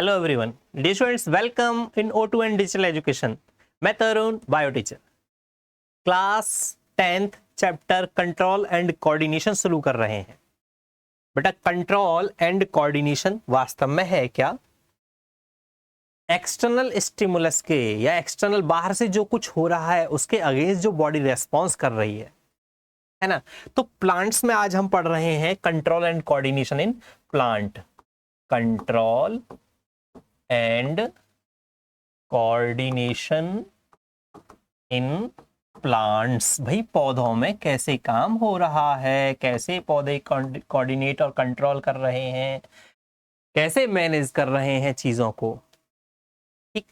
Hello everyone, dear students, welcome in O2 and digital education. मैं Tarun, bio teacher. Class 10th chapter control and coordination शुरू कर रहे हैं। बेटा, कंट्रोल एंड कोऑर्डिनेशन वास्तव में है क्या? एक्सटर्नल स्टिमुलस के या एक्सटर्नल बाहर से जो कुछ हो रहा है उसके अगेंस्ट जो बॉडी रेस्पॉन्स कर रही है ना। तो प्लांट्स में आज हम पढ़ रहे हैं control and coordination in plant. Control and coordination in plants. भाई, पौधों में कैसे काम हो रहा है, कैसे पौधे कोऑर्डिनेट और कंट्रोल कर रहे हैं, कैसे मैनेज कर रहे हैं चीजों को। ठीक,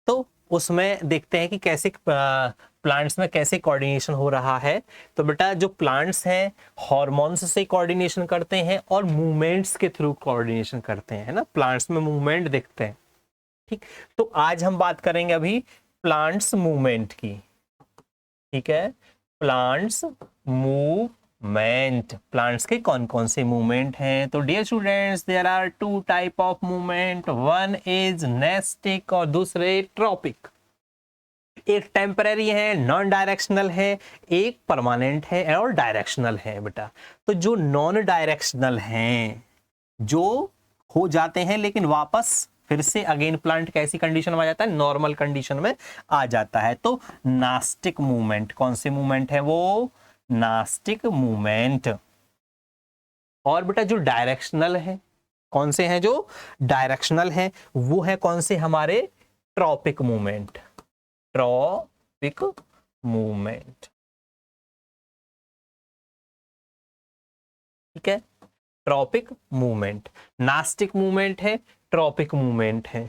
तो उसमें देखते हैं कि कैसे प्लांट्स में कैसे कोऑर्डिनेशन हो रहा है। तो बेटा, जो प्लांट्स हैं हार्मोन्स से कोऑर्डिनेशन करते हैं और मूवमेंट्स के थ्रू कोऑर्डिनेशन करते हैं, है ना। प्लांट्स में मूवमेंट देखते हैं। ठीक, तो आज हम बात करेंगे अभी प्लांट्स मूवमेंट की। ठीक है, प्लांट्स मूवमेंट। प्लांट्स के कौन कौन से मूवमेंट हैं? तो dear students, there are two type of movement. One is nastic और दूसरे ट्रॉपिक। एक टेम्पररी है, नॉन डायरेक्शनल है, एक परमानेंट है और डायरेक्शनल है। बेटा, तो जो नॉन डायरेक्शनल हैं, जो हो जाते हैं लेकिन वापस फिर से अगेन प्लांट कैसी कंडीशन में आ जाता है? नॉर्मल कंडीशन में आ जाता है। तो नास्टिक मूवमेंट। कौन से मूवमेंट है वो? Nastic movement. और बेटा, जो डायरेक्शनल है, कौन से हैं जो डायरेक्शनल हैं? वो है कौन से? हमारे ट्रॉपिक मूवमेंट। Tropic movement. ठीक है, ट्रॉपिक मूवमेंट। नास्टिक मूवमेंट है, ट्रॉपिक मूवमेंट है।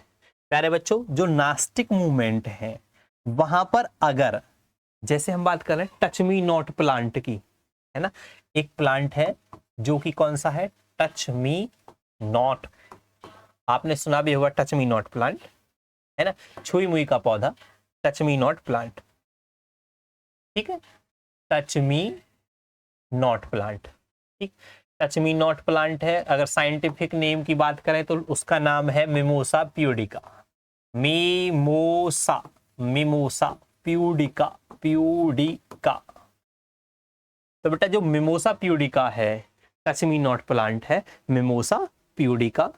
प्यारे बच्चों, जो नास्टिक मूवमेंट है वहां पर अगर, जैसे हम बात कर रहे हैं टच मी नॉट प्लांट की, है ना। एक प्लांट है जो कि कौन सा है? Touch me not. आपने सुना भी होगा टच मी नॉट प्लांट, है ना। छुई मुई का पौधा, टच मी नॉट प्लांट। ठीक है, टच मी नॉट प्लांट। ठीक, टच मी नॉट प्लांट है। अगर साइंटिफिक नेम की बात करें तो उसका नाम है mimosa pudica. Mimosa, mimosa pudica, pudica. तो बेटा, जो मिमोसा प्यूडिका है, टच मी नॉट प्लांट है, मिमोसा प्यूडिका।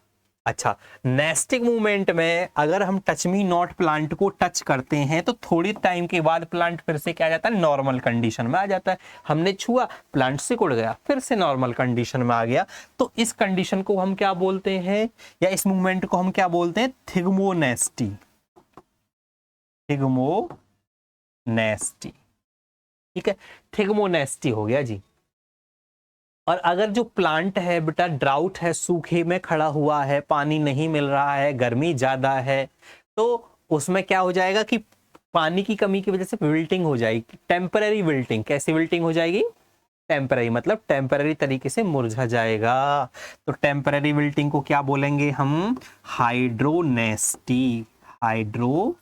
अच्छा, नेस्टिक मूवमेंट में अगर हम टच मी नॉट प्लांट को टच करते हैं तो थोड़ी टाइम के बाद प्लांट फिर से क्या आ जाता है? नॉर्मल कंडीशन में आ जाता है। हमने छुआ, प्लांट सिकुड़ गया, फिर से नॉर्मल कंडीशन में आ गया। तो इस कंडीशन को हम क्या बोलते हैं, या इस मूवमेंट को हम क्या बोलते हैं? थिग्मोनेस्टी। थिग्मोनेस्टी। ठीक है, थिग्मोनेस्टी हो गया जी। और अगर जो प्लांट है बेटा ड्राउट है, सूखे में खड़ा हुआ है, पानी नहीं मिल रहा है, गर्मी ज्यादा है, तो उसमें क्या हो जाएगा कि पानी की कमी की वजह से विल्टिंग हो जाएगी। Temporary wilting. कैसी विल्टिंग हो जाएगी? टेम्पररी, मतलब टेम्पररी तरीके से मुरझा जाएगा। तो टेम्पररी विल्टिंग को क्या बोलेंगे हम? हाइड्रोनेस्टी। हाइड्रोनेस्टी।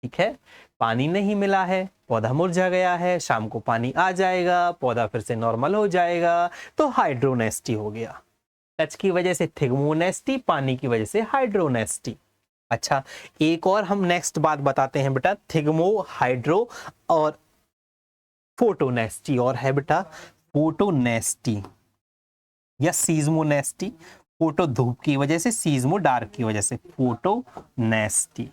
ठीक है, पानी नहीं मिला है, पौधा मुरझा गया है, शाम को पानी आ जाएगा, पौधा फिर से नॉर्मल हो जाएगा, तो हाइड्रोनेस्टी हो गया। टच की वजह से थिग्मोनेस्टी, पानी की वजह से हाइड्रोनेस्टी। अच्छा, एक और हम नेक्स्ट बात बताते हैं बेटा, थिग्मो, हाइड्रो और फोटोनेस्टी। और है बेटा फोटोनेस्टी या सीज्मोनेस्टी। फोटो धूप की वजह से, सीज्मो डार्क की वजह से। फोटोनेस्टी।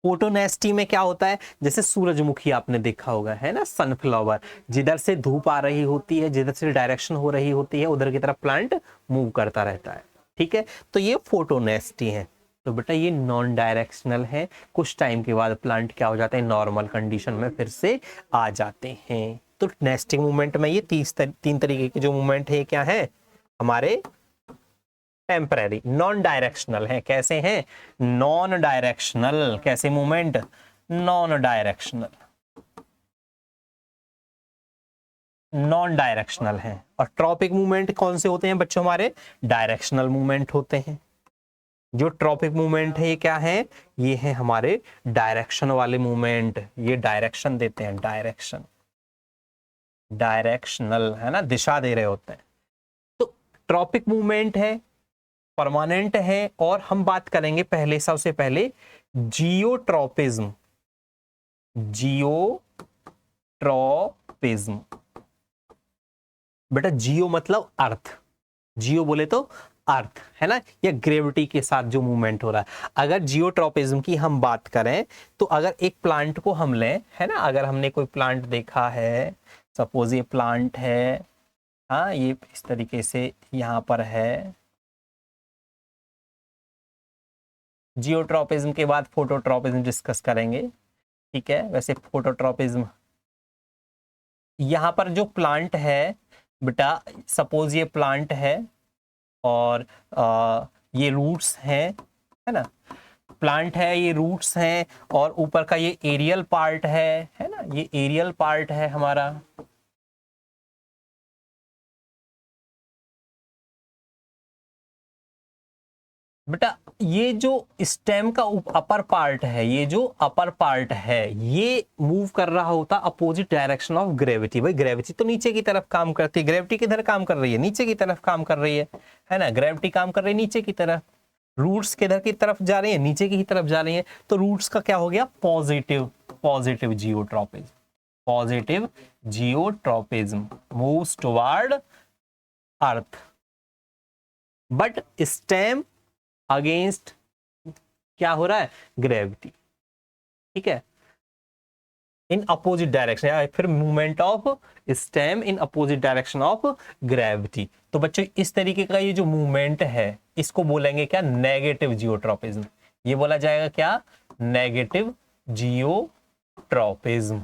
फोटोनेस्टी में क्या होता है? जैसे सूरजमुखी आपने देखा होगा, है ना, सनफ्लावर। जिधर से धूप आ रही होती है, जिधर से डायरेक्शन हो रही होती है, उधर की तरफ प्लांट मूव करता रहता है। ठीक है, तो ये फोटोनेस्टी है। तो बेटा, ये नॉन डायरेक्शनल है। कुछ टाइम के बाद प्लांट क्या हो जाते हैं? नॉर्मल कंडीशन में फिर से आ जाते हैं। तो नेस्टिंग मूवमेंट में ये तीन तरीके के जो मूवमेंट है, क्या है? हमारे टेम्पररी, नॉन डायरेक्शनल है। कैसे हैं? Non directional. कैसे movement? Non directional. Non directional है। और ट्रॉपिक मूवमेंट कौन से होते हैं बच्चों? हमारे डायरेक्शनल मूवमेंट होते हैं। जो ट्रॉपिक मूवमेंट है ये क्या है? ये है हमारे डायरेक्शन वाले मूवमेंट। ये डायरेक्शन देते हैं, डायरेक्शन, डायरेक्शनल, है ना, दिशा दे रहे होते हैं। तो ट्रॉपिक मूवमेंट है, परमानेंट है, और हम बात करेंगे पहले, सबसे पहले जियोट्रॉपिज्म। जियोट्रॉपिज्म, बेटा जियो मतलब अर्थ, जियो बोले तो अर्थ है ना, या ग्रेविटी के साथ जो मूवमेंट हो रहा है। अगर जियोट्रॉपिज्म की हम बात करें तो अगर एक प्लांट को हम लें, है ना, अगर हमने कोई प्लांट देखा है, सपोज ये प्लांट है, हाँ ये इस तरीके से यहाँ पर है। जियोट्रॉपिज्म के बाद फोटोट्रॉपिज्म डिस्कस करेंगे, ठीक है। वैसे फोटोट्रॉपिज्म, यहाँ पर जो प्लांट है बेटा, सपोज ये प्लांट है और ये रूट्स हैं, है ना, प्लांट है, ये रूट्स हैं, और ऊपर का ये एरियल पार्ट है ना, ये एरियल पार्ट है हमारा। बेटा ये जो स्टेम का अपर पार्ट है, ये जो अपर पार्ट है, ये मूव कर रहा होता अपोजिट डायरेक्शन ऑफ ग्रेविटी। भाई ग्रेविटी तो नीचे की तरफ काम करती है, ग्रेविटी किधर काम कर रही है, नीचे की तरफ काम कर रही है ना, ग्रेविटी काम कर रही है नीचे की तरफ। रूट्स किधर की तरफ जा रही है, नीचे की तरफ जा रही है, तो रूट्स का क्या हो गया, positive, positive geotropism, positive geotropism moves toward earth, but stem against क्या हो रहा है, ग्रेविटी, ठीक है, इन अपोजिट डायरेक्शन, या फिर movement of stem in opposite direction of gravity. तो बच्चों इस तरीके का ये जो मूवमेंट है इसको बोलेंगे क्या, नेगेटिव जियोट्रॉपिज्म। ये बोला जाएगा क्या, नेगेटिव जियोट्रॉपिज्म।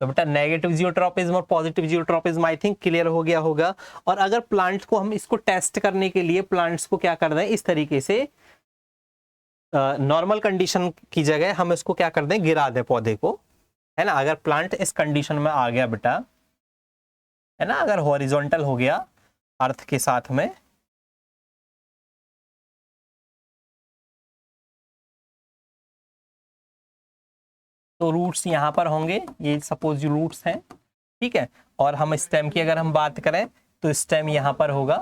तो बेटा नेगेटिव जियोट्रॉपिज्म और positive geotropism I think clear हो गया होगा। और अगर प्लांट्स को हम इसको टेस्ट करने के लिए प्लांट्स को क्या कर दें, इस तरीके से नॉर्मल कंडीशन की जगह हम इसको क्या कर दें, गिरा दें पौधे को, है ना। अगर प्लांट इस कंडीशन में आ गया बेटा, है ना, अगर हॉरिजॉन्टल हो गया अर्थ के साथ में, तो रूट्स यहां पर होंगे, ये सपोज रूट्स हैं, ठीक है। और हम स्टेम की अगर हम बात करें तो स्टेम यहां पर होगा,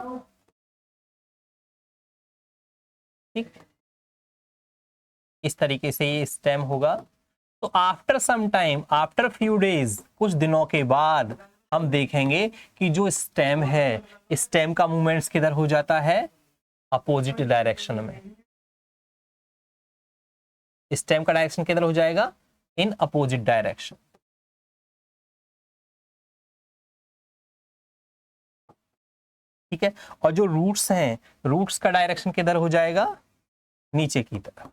ठीक, इस तरीके से ये स्टेम होगा। तो after some time, after few days, कुछ दिनों के बाद हम देखेंगे कि जो स्टेम है, स्टेम का मूवमेंट्स किधर हो जाता है, अपोजिट डायरेक्शन में। स्टेम का डायरेक्शन किधर हो जाएगा, इन अपोजिट डायरेक्शन, ठीक है। और जो रूट्स हैं, रूट्स का डायरेक्शन किधर हो जाएगा, नीचे की तरफ,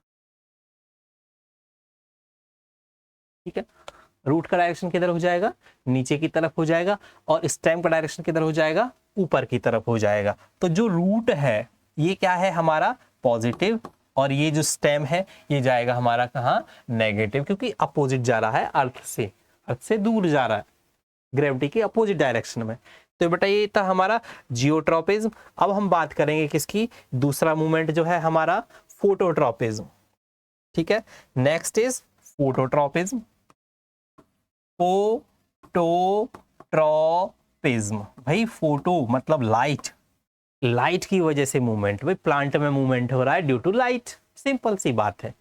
ठीक है। रूट का डायरेक्शन किधर हो जाएगा, नीचे की तरफ हो जाएगा, और स्टेम का डायरेक्शन किधर हो जाएगा, ऊपर की तरफ हो जाएगा। तो जो रूट है ये क्या है हमारा, पॉजिटिव, और ये जो स्टेम है ये जाएगा हमारा कहाँ, नेगेटिव, क्योंकि अपोजिट जा रहा है अर्थ से दूर जा रहा है, ग्रेविटी के अपोजिट डायरेक्शन में। तो बेटा ये था हमारा जियोट्रॉपिज्म। अब हम बात करेंगे किसकी, दूसरा मूवमेंट जो है हमारा फोटोट्रॉपिज्म, ठीक है। Next is phototropism. फोटोट्रॉपिज्म, भाई फोटो मतलब लाइट, लाइट की वजह से मूवमेंट, भाई प्लांट में मूवमेंट हो रहा है ड्यू टू लाइट, सिंपल सी बात है।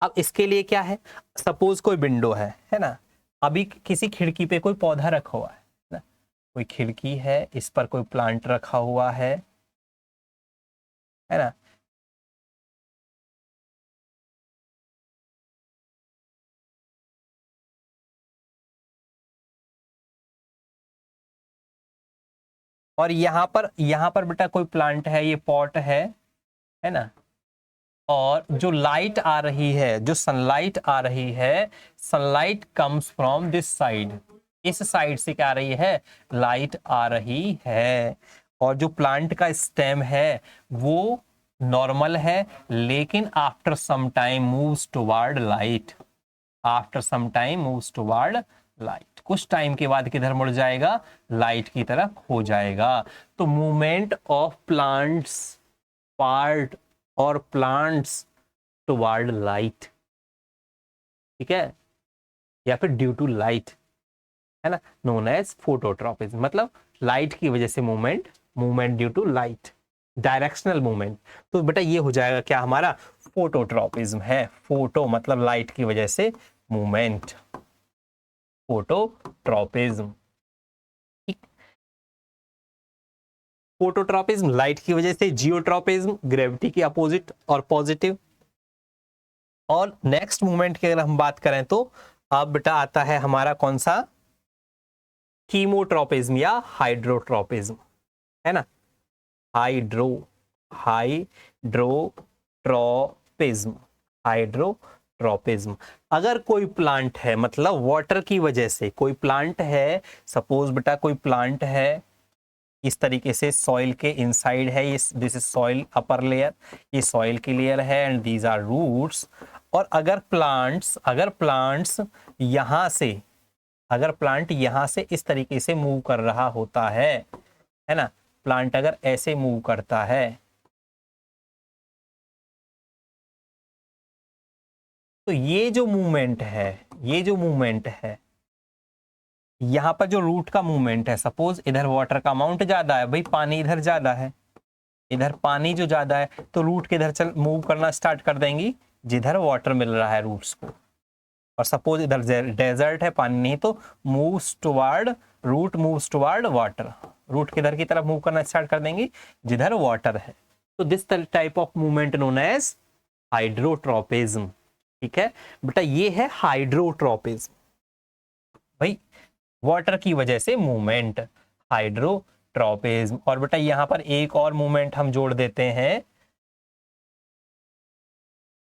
अब इसके लिए क्या है, सपोज कोई विंडो है ना, अभी किसी खिड़की पे कोई पौधा रखा हुआ है ना, कोई खिड़की है, इस पर कोई प्लांट रखा हुआ है ना, और यहाँ पर बेटा कोई प्लांट है, ये पॉट है ना, और जो लाइट आ रही है, जो सनलाइट आ रही है, sunlight comes from this side, इस साइड से क्या आ रही है, लाइट आ रही है। और जो प्लांट का स्टेम है वो नॉर्मल है, लेकिन after some time moves toward light, after some time moves toward light, कुछ टाइम के बाद किधर मुड़ जाएगा, लाइट की तरफ हो जाएगा। तो मूवमेंट ऑफ प्लांट्स पार्ट और प्लांट्स टुवर्ड लाइट, ठीक है, या फिर ड्यू टू लाइट, है ना, नोन एज फोटोट्रॉपिज्म। मतलब लाइट की वजह से movement, movement due to light, directional movement. तो बेटा ये हो जाएगा क्या हमारा, फोटोट्रॉपिज्म है। फोटो मतलब लाइट की वजह से मूवमेंट, फोटोट्रॉपिज्म। फोटोट्रॉपिज्म लाइट की वजह से, जियोट्रॉपिज्म ग्रेविटी की अपोजिट और पॉजिटिव। और नेक्स्ट मूवमेंट की अगर हम बात करें तो अब बेटा आता है हमारा कौन सा, कीमोट्रॉपिज्म या हाइड्रोट्रॉपिज्म, है ना, हाइड्रोट्रॉपिज्म, हाइड्रोट्रॉपिज्म। अगर कोई प्लांट है, मतलब वाटर की वजह से कोई प्लांट है, सपोज बेटा कोई प्लांट है इस तरीके से सॉइल के इनसाइड है, ये this is soil upper layer, ये सॉइल की लेयर है एंड दीज आर रूट्स। और अगर प्लांट्स यहां से, अगर प्लांट यहां से इस तरीके से मूव कर रहा होता है ना, प्लांट अगर ऐसे मूव करता है तो ये जो मूवमेंट है यहाँ पर जो रूट का मूवमेंट है, सपोज इधर वाटर का अमाउंट ज्यादा है, भाई पानी इधर ज्यादा है, इधर पानी जो ज्यादा है तो रूट किधर चल मूव करना स्टार्ट कर देंगी, जिधर वाटर मिल रहा है रूट्स को। और सपोज इधर डेजर्ट है, पानी नहीं, तो moves toward, root moves toward water, root किधर की तरफ मूव करना स्टार्ट कर देंगी, जिधर वाटर है। तो this type of movement known as hydrotropism. ठीक है बेटा, ये है हाइड्रोट्रॉपिज्म, भाई वाटर की वजह से मूवमेंट, हाइड्रोट्रॉपिज्म। और बेटा यहां पर एक और मूवमेंट हम जोड़ देते हैं,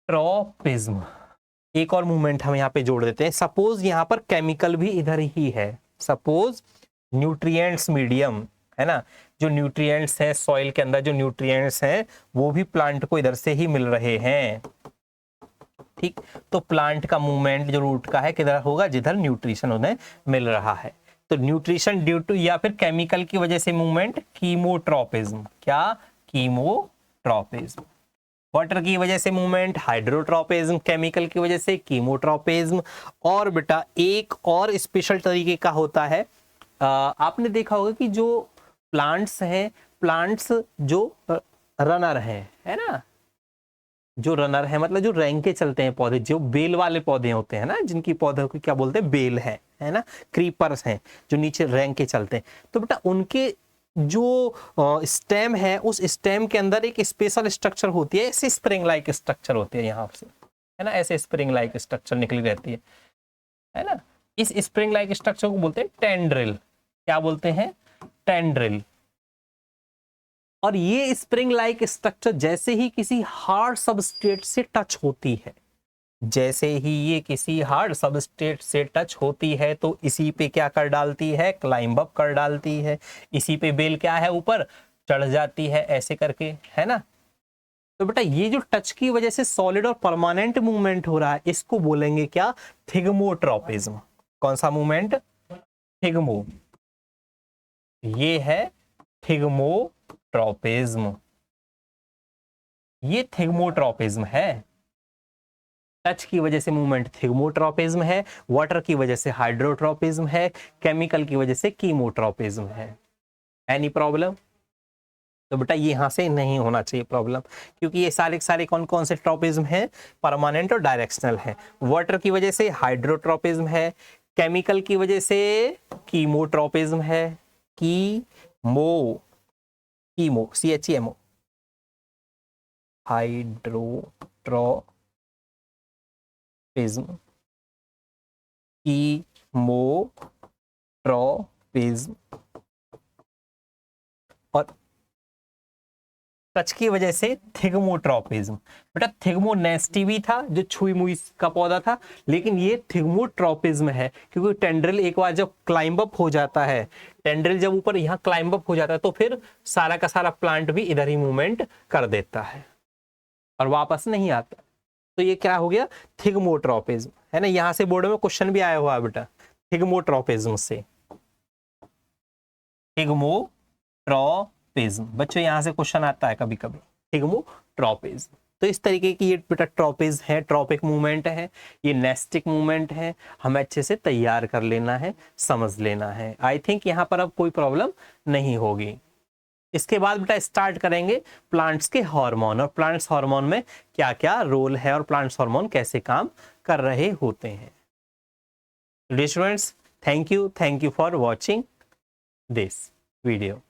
ट्रॉपिज्म। एक और मूवमेंट हम यहाँ पे जोड़ देते हैं, सपोज यहाँ पर केमिकल भी इधर ही है, सपोज न्यूट्रिएंट्स मीडियम है ना, जो न्यूट्रिएंट्स हैं सॉइल के अंदर, जो न्यूट्रिएंट्स हैं वो भी प्लांट को इधर से ही मिल रहे हैं। ठीक, तो प्लांट का मूवमेंट जो रूट का है किधर होगा, जिधर न्यूट्रिशन उन्हें मिल रहा है। तो न्यूट्रिशन ड्यू टू या फिर केमिकल की वजह से मूवमेंट, कीमोट्रॉपिज्म। क्या, कीमोट्रॉपिज्म। वाटर की वजह से मूवमेंट, हाइड्रोट्रॉपिज्म। केमिकल की वजह से कीमोट्रॉपिज्म। और बेटा एक और स्पेशल तरीके का होता है, आपने देखा होगा कि जो प्लांट्स हैं, प्लांट्स जो रनर हैं, है ना, जो रनर है मतलब जो रैंक के चलते हैं पौधे, जो बेल वाले पौधे होते हैं ना, जिनकी पौधों को क्या बोलते हैं, बेल है ना, क्रीपर्स हैं जो नीचे रैंक के चलते हैं। तो बेटा उनके जो स्टेम है, उस स्टेम के अंदर एक स्पेशल स्ट्रक्चर होती है, ऐसे स्प्रिंग लाइक स्ट्रक्चर होती है यहाँ से, है ना, ऐसे स्प्रिंग लाइक स्ट्रक्चर निकली रहती है ना। इस स्प्रिंग लाइक स्ट्रक्चर को बोलते हैं टेंड्रिल। क्या बोलते हैं, टेंड्रिल। और ये स्प्रिंग लाइक स्ट्रक्चर जैसे ही किसी हार्ड सबस्ट्रेट से टच होती है, जैसे ही ये किसी हार्ड सबस्ट्रेट से टच होती है तो इसी पे क्या कर डालती है, क्लाइंब अप कर डालती है, इसी पे बेल क्या है ऊपर चढ़ जाती है, ऐसे करके, है ना। तो बेटा ये जो टच की वजह से सॉलिड और परमानेंट मूवमेंट हो रहा है, इसको बोलेंगे क्या, थिग्मोट्रॉपिज्म। कौन सा मूवमेंट, थिग्मो, ये है थिग्मोट्रॉपिज्म, ये थिग्मोट्रॉपिज्म है। टच की वजह से मूवमेंट थिग्मोट्रॉपिज्म है, वाटर की वजह से हाइड्रोट्रॉपिज्म है, केमिकल की वजह से कीमोट्रॉपिज्म है। Any problem? तो बेटा ये यहां से नहीं होना चाहिए प्रॉब्लम, क्योंकि ये सारे सारे कौन कौन से ट्रॉपिज्म हैं, परमानेंट और डायरेक्शनल है। वाटर की वजह से हाइड्रोट्रॉपिज्म है, केमिकल की वजह से कीमोट्रॉपिज्म है, कीमो, CHEMO, हाइड्रोट्रॉपिज्म, कीमोट्रॉपिज्म। और टच की वजह से थिग्मोट्रॉपिज्म। बेटा थिग्मोनेस्टी भी था जो छुई मुई का पौधा था, लेकिन ये थिग्मोट्रॉपिज्म है क्योंकि टेंड्रिल एक बार जब क्लाइंब अप हो जाता है, टेंड्रिल जब ऊपर यहाँ क्लाइंब अप हो जाता है तो फिर सारा का सारा प्लांट भी इधर ही मूवमेंट कर देता है और वापस नहीं आता। तो ये क्या हो गया, थिग्मोट्रॉपिज्म, है ना। यहाँ से बोर्ड में क्वेश्चन भी आया हुआ है बेटा, थिग्मोट्रॉपिज्म से, थिग्मोट्रॉपिज्म। बच्चों यहां से क्वेश्चन आता है कभी कभी, थिग्मोट्रॉपिज्म। तो इस तरीके की ये बेटा ट्रॉपिज है, ट्रॉपिक मूवमेंट है, ये नेस्टिक मूवमेंट है, हमें अच्छे से तैयार कर लेना है, समझ लेना है। आई थिंक यहाँ पर अब कोई प्रॉब्लम नहीं होगी। इसके बाद बेटा स्टार्ट करेंगे प्लांट्स के हार्मोन, और प्लांट्स हार्मोन में क्या क्या रोल है और प्लांट्स हार्मोन कैसे काम कर रहे होते हैं। Dear students, thank you for watching this video.